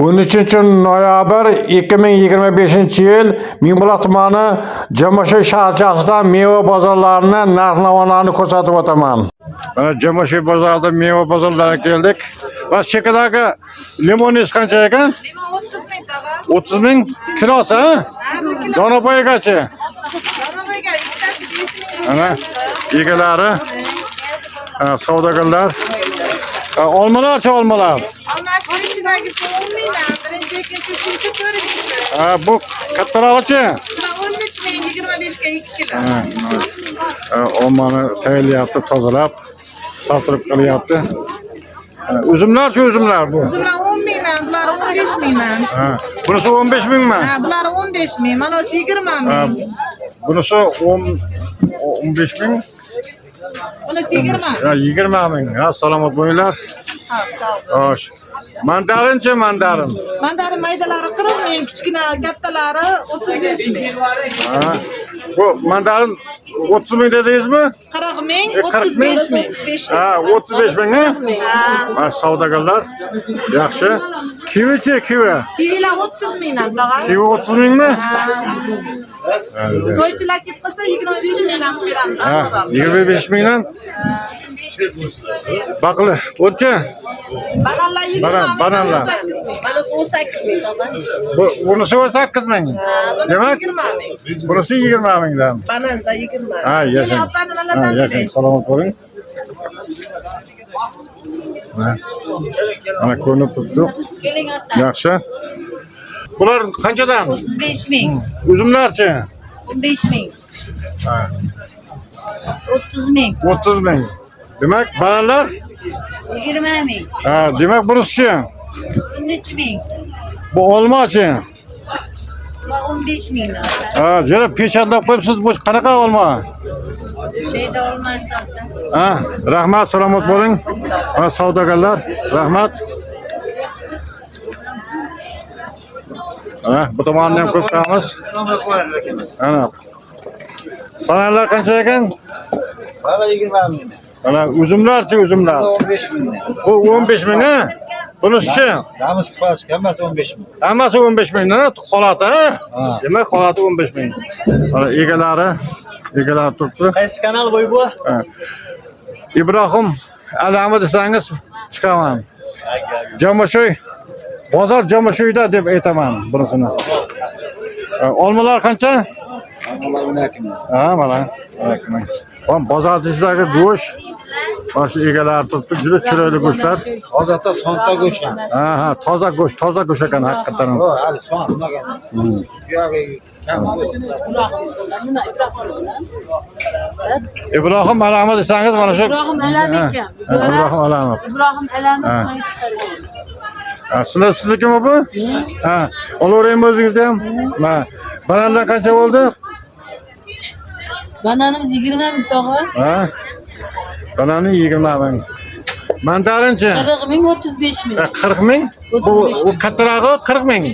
13-noyabr 2025-yil Mingbuloq tumani Jamashoy shaharchasida meva bozorlarini narx-navolarni ko'rsatib o'taman. Mana Jamashoy bozorida meva bozorlariga keldik. Va chekadagi limon qancha ekan? Limon 30 ming tag'a. 30 ming kilosi, ha? Donapoygachi. Donapoyga ikkitasi 5 ming. Ana egalari, savdogarlar. Olmalarchi olmalar. Almash birinchidagisi 10 mingdan, birinchi, ikkinchi, uchinchi, to'rtinchisi. Bu kattarog'ichi? 13 ming, 25 ga 2 kilo. Olmani tayyorlayapti, tozalab, sotirib qilyapti. Uzumlarchi uzumlar bu? Uzumlar 10 mingdan, bular 15 mingdan. Bunisi 15 mingmi? Ha, bular 15 ming, mana 20 ming. Bunisi 15 ming? Bunisi 20. 20 ming. Salomat bo'linglar. Ha, sog' ol. Xo'sh. Mandarinchi mandarin? Mandarin maydalari 40 ming, kichkina kattalari 35 ming. Bu mandarin 30 ming dedingizmi? 40 ming, 35 ming. 35 ming, ha? Savdogarlar. Yaxshi. Kivichi, kivi. Kivilar 30 mingdan, tog'a. Kivi 30 mingmi? To'ychilar kelib qolsa 25 mingdan qilib beramiz. 25 mingdan. Baqli, o'tchi. Bananlar 20 ming. Bananlar. Bunisi 18 ming, tog'a. Bunisi 18 ming. Demak, 20 ming. bunisi 20 mingdan. Bananza 20 ming. Ha, yashang. Yashang, salomat bo'ling. Mana ko'rinib turibdi. Yaxshi. Bular qanchadan? 35 ming. Uzumlarchi? 15 ming. 30 ming. 30 ming. Demak, bananlar? 20 ming. Demak bunisi 13 ming. bu olmachi? Va 15 ming. Jara pechatlar qo'yibsiz, bu qanaqa olma? Şeyde olmazsa Rahmat, salomat bo'ling. Savdogarlar, rahmat. Bu tomondan ham ko'p qilamiz. Ana. Bananlar qancha ekan? Bana 20 ming. Ana uzumlarchi, uzumlar. 15 ming. Bu 15 ming, ha? Bunisi-chi? Damiz qilish, hammasi 15 ming. Hammasi 15 mingdan holati, ha? Demak, holati 15 ming. Mana egalar turibdi. Qaysi kanal bo'y bu? Ibrohim alami desangiz chiqaman. Jamashoy bozor Jamashoyda deb aytaman bunisini. Olmalar qancha? Olmalar 12 ming. Mana 12 ming. Bozor ichidagi go'sht, mana shu egalar turibdi, juda chiroyli go'shtlar. Hozirda sonta go'sht. Toza go'sht ekan haqiqatan. Hali son unagan. Yo'q, kam go'sht. Ibrohim alami desangiz mana shu. İbrahim Elami ekan. Ibrohim alami. İbrahim Elami chiqargan. Siznikimi bu? Olaveraymi o'zingizda ham? Bananlar qancha bo'ldi? Bananimiz 20 ming tog'a. Banani 20 ming. Mandarinchi? 40 ming, 35 ming. 40 ming? Bu kattarog'i 40 ming.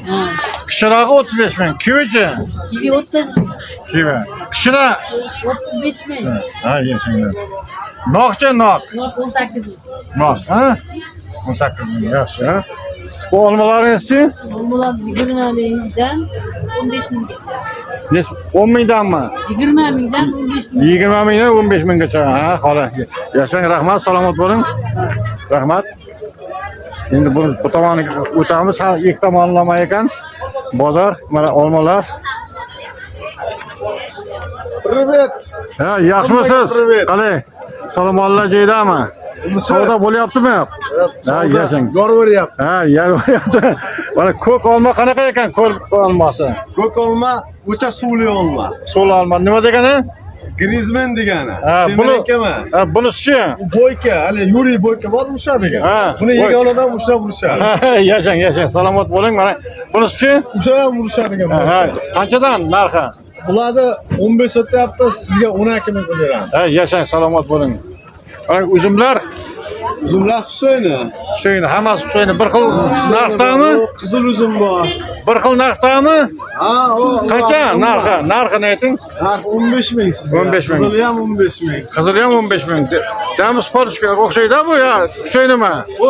Kichirog'i 35 ming. Kivichi? Kivi 30 ming. Kivi. Kichira 35 ming. Yashanglar. Noqchi noq. 18 ming. Noq, 18 ming. Yaxshi, ha? Bu olmalaringiz-chi? Olmalar 20 mingdan 15 minggacha. 10 mingdanmi? 20 mingdan 15 ming. 20 mingdan 15 minggacha. Xolos. Yashang, rahmat, salomat bo'ling. Rahmat. Endi bu tomoniga o'tamiz. Ikki tomonlama ekan. Bozor, mana olmalar. Привет. Yaxshimisiz? Qalay? Salomonlar joydami? Savdo bo'lyaptimi? Yashang. Yo'raveryapti. Yo'raveryapti. Mana ko'k olma qanaqa ekan? Ko'k olmasi. Ko'k olma o'ta suvli olma. So'l olma nima degani? Grizmen degani. Buni emas. Bunisi-chi? Boyka, hali Yuriy Boyka bor degan. Buni yeganidan ushlab urishadi. Yashang, salomat bo'ling. Mana bunisi-chi? O'sha ham urishadigan. Qanchadan narxi? Bularni 15 sotyapti, sizga 12 ming beramiz. Yashang, salomat bo'ling. Mana uzumlar Uzumlar Husayn. Hammasi Husayn. Bir xil narxdami? Qizil uzum bor. Bir xil narxdami? O. Qancha narxi? Narxini ayting. Narx 15 ming sizga. 15 ming. Qizili ham 15 ming. Qizili ham 15 ming. Dam sportga o'xshaydi bu ya, Husaynmi? O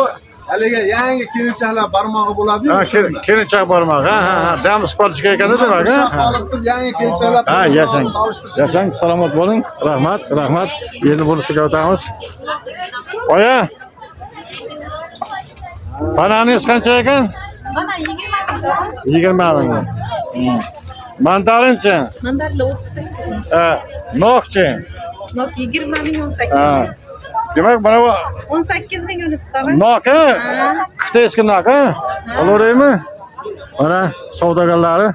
Haligi yangi kelinchaklar barmog'i bo'ladi-yu. Ha, kelinchak bormoq. Ha. Dam sportchiga ekani demak, ha. Olib turib yangi kelinchaklar. Ha, yashang, salomat bo'ling. Rahmat. Endi bunisiga o'tamiz. Oya. Bananingiz qancha ekan? Mana 20 20 ming. ming. Mandarinchi? Mandarla 38 ming. Nokchi? Nok 20 ming 18 Ha. ming. Demak, mana bu 18 ming unisi tag'in. nok, ha? Ikkita eski nok, ha? Olaveraymi? Mana savdogarlari.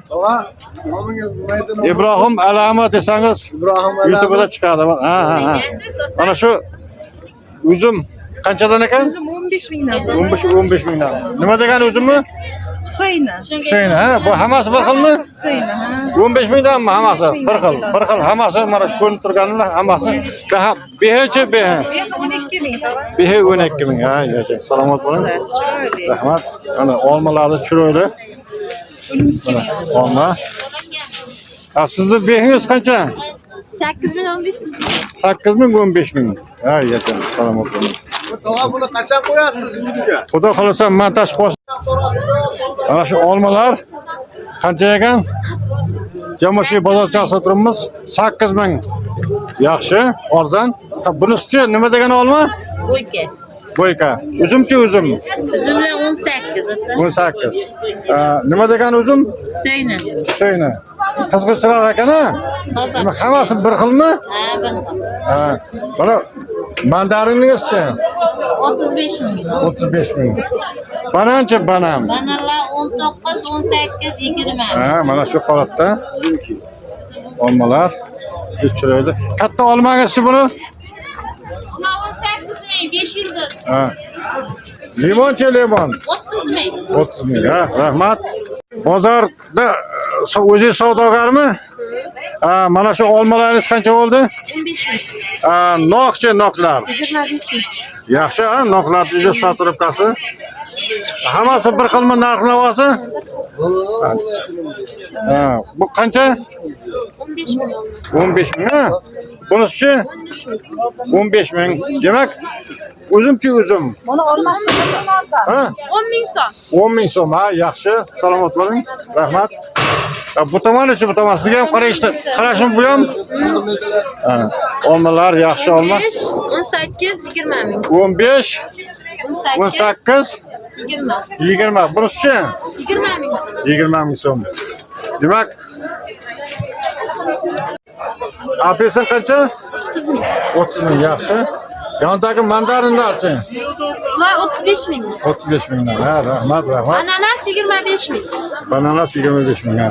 Nomingiz nima edi? Ibrohim Alami desangiz, Ibrohim Alami. YouTube'da chiqadi. Ha. Mana shu uzum qanchadan ekan? O'zim 15 mingdan. 15 mingdan. Nima degan uzummi? Husayna. Husayna, ha? Bu hammasi bir xilmi? Husayna, ha. 15 mingdanmi hammasi? 15 Bir xil. mingdan Bir xil hammasi mana shu ko'rinib turganlar hammasi. Behichi behi. 12 ming tag'in. Behi 12 ming. Ha, yashang. Salomat bo'ling. Chiroyli. Rahmat. Mana olmalarni chiroyli. Mana olma. Sizni behingiz qancha? 8 ming 15 ming. 8 ming 15 ming. Ha, yashang. Salomat bo'ling. Tog'a buni qachon qo'yasiz yuziga? Xudo xolasa montaj qo'sh. Mana shu olmalar qancha ekan? Jamoatchilik bozorchasida turibmiz. 8 ming. Yaxshi, arzon. Bunisi nima degan olma? Bo'yka. Bo'yka. Uzumchi uzum. Uzumlar 18 ota. 18. Nima degan uzum? Husayna. Husayna. Qizg'ichroq ekan-a? Nima hammasi bir xilmi? Ha, bir. Ha. Mana mandariningizchi? 35 ming. 35 ming. Bananchi banan. Banalar 19, 18, 20. Ha, mana shu holatda olmalar chiroyli. Katta olmangiz buni? Ular 18 ming, 5 yulduz. Ha. Limonchi limon. 30 ming. 30 ming. Ha, rahmat. Bozorda o'zi savdogarmi? Mana shu olmalaringiz qancha bo'ldi? 15 ming. Noklar. 25 ming. Yaxshi, ha, noklar juda sotiribkasi. Hammasi bir xilmi narx-navosi? Bu qancha? 15 ming. 15 ming, ha? Bunisi 15 ming. Demak, uzumchi uzum. Buni olmoqchi Ha? 10 ming so'm. 10 ming so'm, ha, yaxshi. Salomat bo'ling. Rahmat. Bu tomonichi, bu tomon. Sizga ham qarashim bu ham. Olmalar yaxshi olma. 18, 20 ming. 15, 18, 20. 20. Bunisi 20 ming. 20 ming so'm. Demak, apelsin qancha? 30 ming. 30 ming, yaxshi. Yondagi mandarinlarchi? Ular 35 ming. 35 mingdan. Ha, rahmat. Ananas 25 ming. Bananas 25 ming. Ha.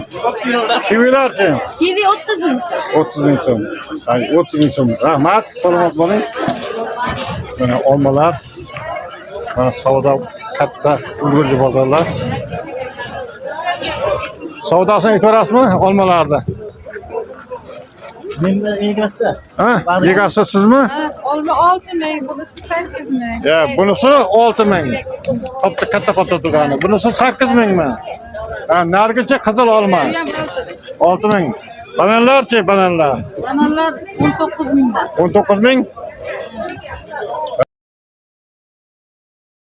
Kivilarchi? Kivi 30 ming so'm. 30 ming so'm. 30 ming so'm. Rahmat. Salomat bo'ling. Mana olmalar. Mana savdo katta ulgurji bozorlar. Savdosini aytvorasizmi olmalarni? Men egasida. Ha? Egasi sizmi? Olma 6 ming, bunisi 8 ming. Ya, bunisi 6 ming. Katta turgani. Bunisi 8 mingmi? Ha, nargicha qizil olma. 6 ming. Bananlarchi, bananlar? Bananlar 19 mingdan. 19 ming.